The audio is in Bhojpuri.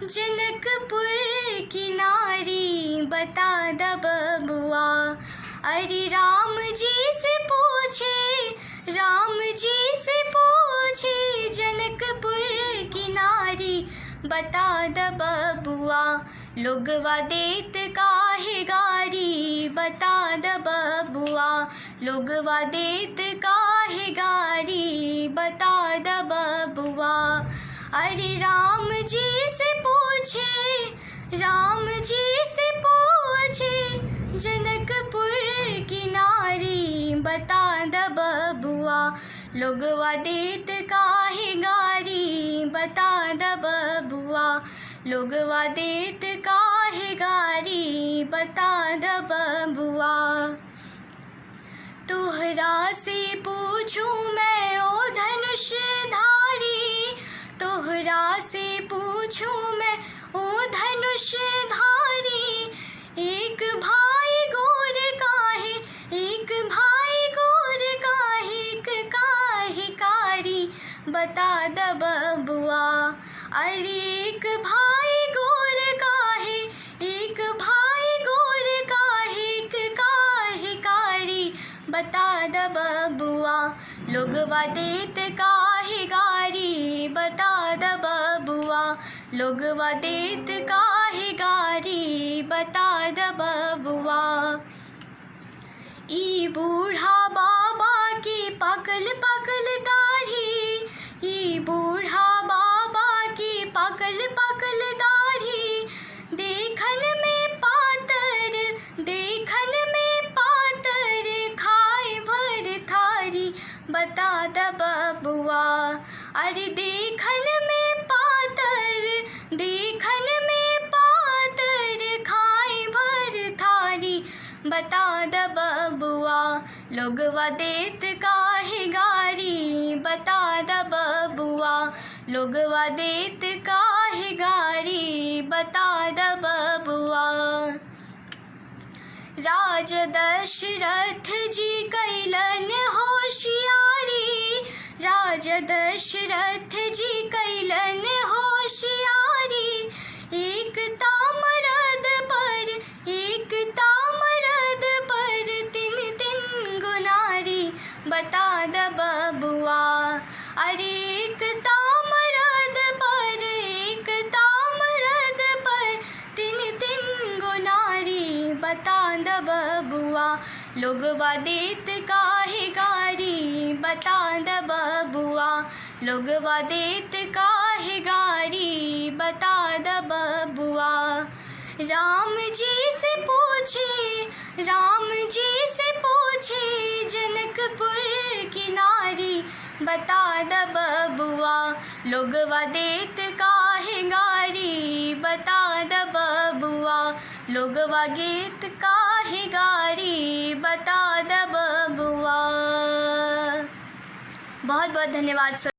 जनकपुर की नारी बता द बबुआ। अरे राम जी से पूछे, राम जी से पूछे, जनकपुर की नारी बता द बबुआ। लोगवा देत काहे गारी बता द बबुआ। लोगवा देत काहे गारी बता द बबुआ। अरे राम जी से पूछे, राम जी से पूछे, जनकपुर की नारी बता द बबुआ। लोगवा देत काहे गारी बता द बबुआ। लोगवा देत काहे गारी बता द बबुआ। तोहरा से पूछूं मैं ओ धनुषधारी, तोहरा से पूछूं मैं ओ धनुषधारी। एक भाई गोर काहे, एक भाई गोर काहे, एक काहे कारी बता द बबुआ। अरे एक भाई गोर काहे, एक भाई गोर काहे, एक काहे कारी बता द बबुआ। लोगवा देत काहे गारी बता द बबुआ। लोगवा देत काहे गारी बता द बबुआ। ई बूढ़ा बाबा की पाकल पाकल दाढ़ी, ई बूढ़ा बाबा की पाकल पाकल दाढ़ी। देखन में पातर, देखन में पातर, खाए भर थारी बता द बबुआ। अरे देखन में पातर, देखन में पातर, खाए भर थारी बता द बबुआ। लोगवा देत काहे गारी बता द बबुआ। लोगवा देत काहे गारी बता द बबुआ। राजा दशरथ जी कैलन होशियारी, राजा दशरथ जी कैलन होशियारी। एक तामरद पर, एक तामरद पर, तिन तिन गुनारी बता द बबुआ। अरे एक तामरद पर, एक तामरद पर, तिन तिन गुनारी बता द बबुआ। लोगवा देत काहे गारी बता द बबुआ। लोगवा देत काहे गारी बता द बबुआ। राम जी से पूछे, राम जी से पूछे, जनकपुर की नारी बता द बबुआ। लोगवा देत काहे गारी बता द बबुआ। लोगवा गीत काहे गारी बता द बबुआ। बहुत बहुत धन्यवाद सर।